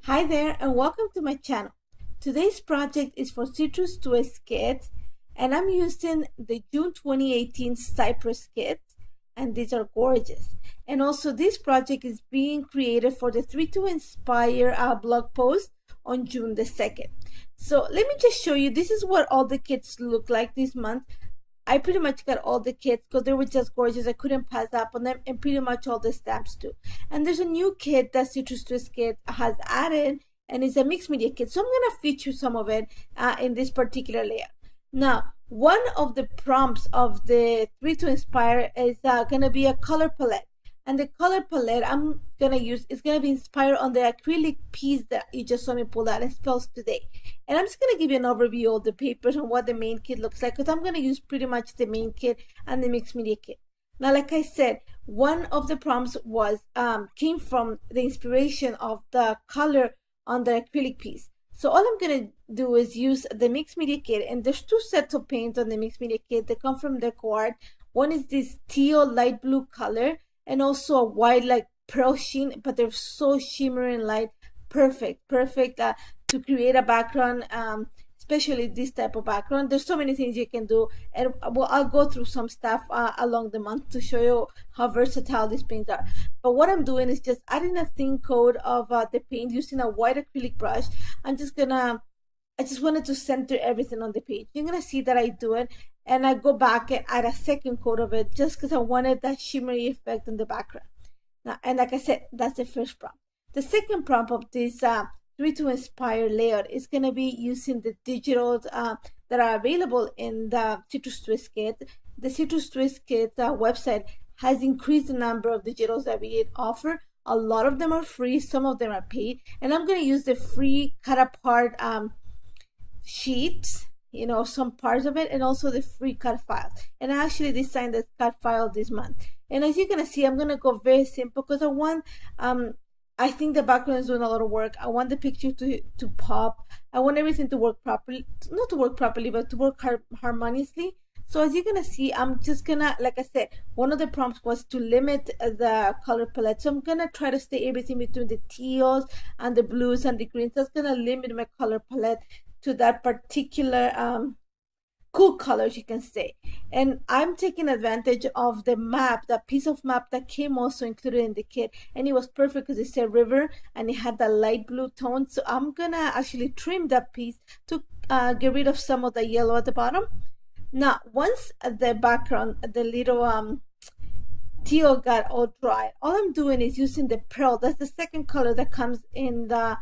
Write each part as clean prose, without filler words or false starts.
Hi there and welcome to my channel. Today's project is for Citrus Twist kit and I'm using the June 2018 Cypress kit and these are gorgeous. And also this project is being created for the 3 to Inspire blog post on June the 2nd. So let me just show you, this is what all the kits look like this month. I pretty much got all the kits because they were just gorgeous. I couldn't pass up on them, and pretty much all the stamps too. And there's a new kit that Citrus Twist kit has added, and it's a mixed media kit. So I'm gonna feature some of it in this particular layout. Now, one of the prompts of the 3 to Inspire is gonna be a color palette. And the color palette I'm gonna use is gonna be inspired on the acrylic piece that you just saw me pull out and spells today. And I'm just gonna give you an overview of the papers and what the main kit looks like, because I'm gonna use pretty much the main kit and the mixed media kit. Now, like I said, one of the prompts was came from the inspiration of the color on the acrylic piece. So all I'm gonna do is use the mixed media kit, and there's two sets of paint on the mixed media kit. They come from the Art. One is this teal light blue color, and also a white like pearl sheen, but they're so shimmering light. Perfect to create a background, especially this type of background. There's so many things you can do, and well, I'll go through some stuff along the month to show you how versatile these paints are. But what I'm doing is just adding a thin coat of the paint using a white acrylic brush. I just wanted to center everything on the page. You're gonna see that I do it, and I go back and add a second coat of it just because I wanted that shimmery effect in the background. Now, and like I said, that's the first prompt. The second prompt of this 3 to Inspire layout is gonna be using the digitals that are available in the Citrus Twist kit. The Citrus Twist kit website has increased the number of digitals that we offer. A lot of them are free, some of them are paid, and I'm gonna use the free cut apart sheets, some parts of it, and also the free cut files. And I actually designed the cut file this month. And as you're gonna see, I'm gonna go very simple because I think the background is doing a lot of work. I want the picture to pop. I want everything to work properly, not to work properly, but to work harmoniously. So as you're gonna see, I'm just gonna, like I said, one of the prompts was to limit the color palette. So I'm gonna try to stay everything between the teals and the blues and the greens. That's gonna limit my color palette to that particular cool colors, you can say. And I'm taking advantage of the map, that piece of map that came also included in the kit, and it was perfect because it said river and it had that light blue tone. So I'm gonna actually trim that piece to get rid of some of the yellow at the bottom. Now, once the background, the little teal got all dry, all I'm doing is using the pearl. That's the second color that comes in the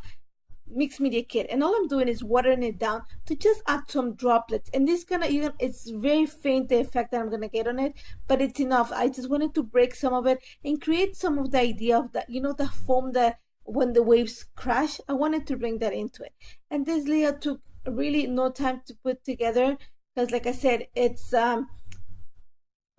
mixed media kit, and all I'm doing is watering it down to just add some droplets. And this it's very faint, the effect that I'm gonna get on it, but it's enough. I just wanted to break some of it and create some of the idea of that, the foam that when the waves crash. I wanted to bring that into it. And this layout took really no time to put together because, like I said, it's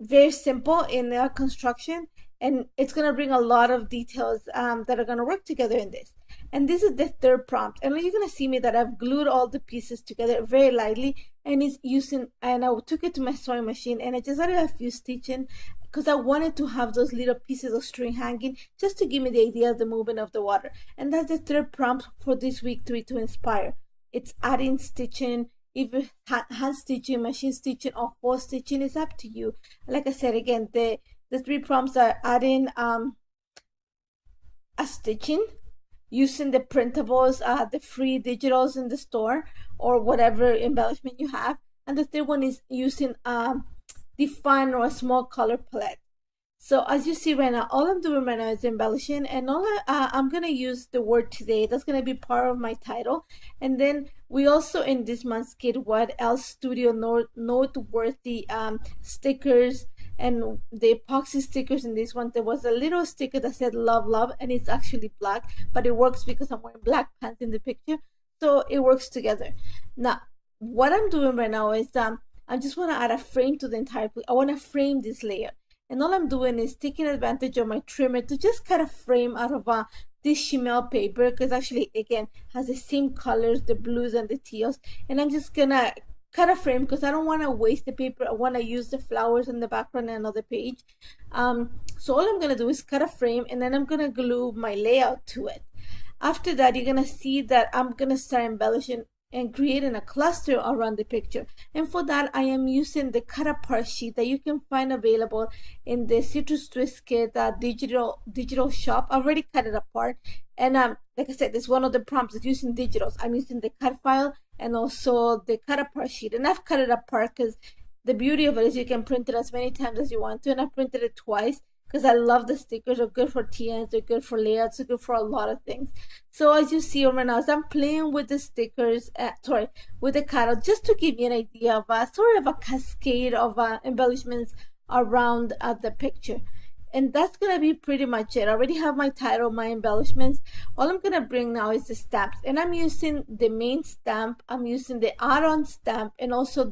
very simple in the construction, and it's going to bring a lot of details that are going to work together in this. And this is the third prompt, and you're going to see me that I've glued all the pieces together very lightly, and I took it to my sewing machine, and I just added a few stitching because I wanted to have those little pieces of string hanging just to give me the idea of the movement of the water. And that's the third prompt for this week 3 to Inspire. It's adding stitching. If you hand stitching, machine stitching, or full stitching, is up to you. Like I said, again, the three prompts are adding a stitching, using the printables, the free digitals in the store, or whatever embellishment you have. And the third one is using the fun or a small color palette. So as you see right now, all I'm doing right now is embellishing, and I'm gonna use the word today. That's gonna be part of my title. And then we also in this month's kit, What Else Studio noteworthy stickers, and the epoxy stickers. In this one, there was a little sticker that said love love, and it's actually black, but it works because I'm wearing black pants in the picture, so it works together. Now what I'm doing right now is I just want to add a frame to the entire I want to frame this layer. And all I'm doing is taking advantage of my trimmer to just cut a frame out of this Chimel paper, because actually, again, has the same colors, the blues and the teals. And I'm just gonna cut a frame because I don't want to waste the paper. I want to use the flowers in the background and another page. So all I'm gonna do is cut a frame, and then I'm gonna glue my layout to it. After that, you're gonna see that I'm gonna start embellishing and creating a cluster around the picture. And for that, I am using the cut apart sheet that you can find available in the Citrus Twist Kit digital shop. I already cut it apart, and like I said, it's one of the prompts. It's using digitals. I'm using the cut file and also the cut apart sheet, and I've cut it apart because the beauty of it is you can print it as many times as you want to, and I printed it twice because I love the stickers. They're good for TNs, they're good for layouts, they're good for a lot of things. So as you see right now, as I'm playing with the stickers, with the cutout, just to give you an idea of a sort of a cascade of embellishments around the picture. And that's gonna be pretty much it. I already have my title, my embellishments. All I'm gonna bring now is the stamps, and I'm using the main stamp, I'm using the add-on stamp, and also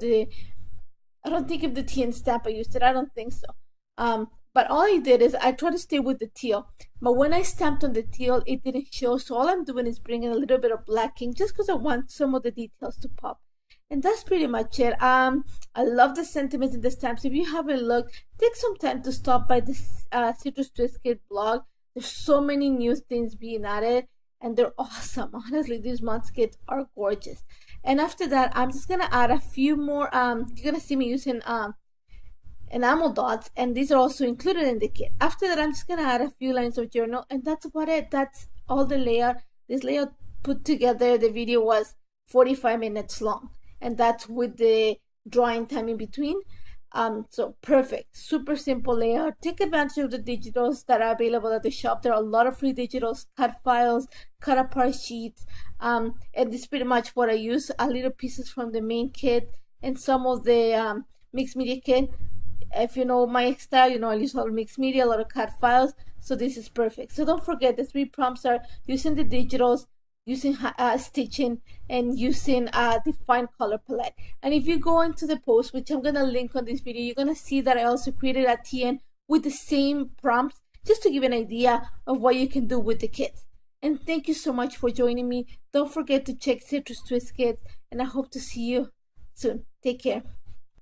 I don't think if the TN stamp I used it, I don't think so. But all I did is I tried to stay with the teal, but when I stamped on the teal, it didn't show. So all I'm doing is bringing a little bit of black ink just because I want some of the details to pop. And that's pretty much it. I love the sentiments in the stamps. If you haven't looked, take some time to stop by the Citrus Twist Kit blog. There's so many new things being added, and they're awesome. Honestly, these month kits are gorgeous. And after that, I'm just gonna add a few more. You're gonna see me using enamel dots, and these are also included in the kit. After that, I'm just gonna add a few lines of journal, and that's about it. That's all the layout. This layout put together, the video was 45 minutes long, and that's with the drawing time in between. So perfect, super simple layout. Take advantage of the digitals that are available at the shop. There are a lot of free digitals, cut files, cut apart sheets, and this is pretty much what I use. A little pieces from the main kit and some of the mixed media kit. If you know my style, you know I use a lot of mixed media, a lot of cut files, so this is perfect. So don't forget, the 3 prompts are using the digitals, using stitching, and using the fine color palette. And if you go into the post, which I'm gonna link on this video, you're gonna see that I also created a TN with the same prompts, just to give an idea of what you can do with the kits. And thank you so much for joining me. Don't forget to check Citrus Twist Kits, and I hope to see you soon. Take care.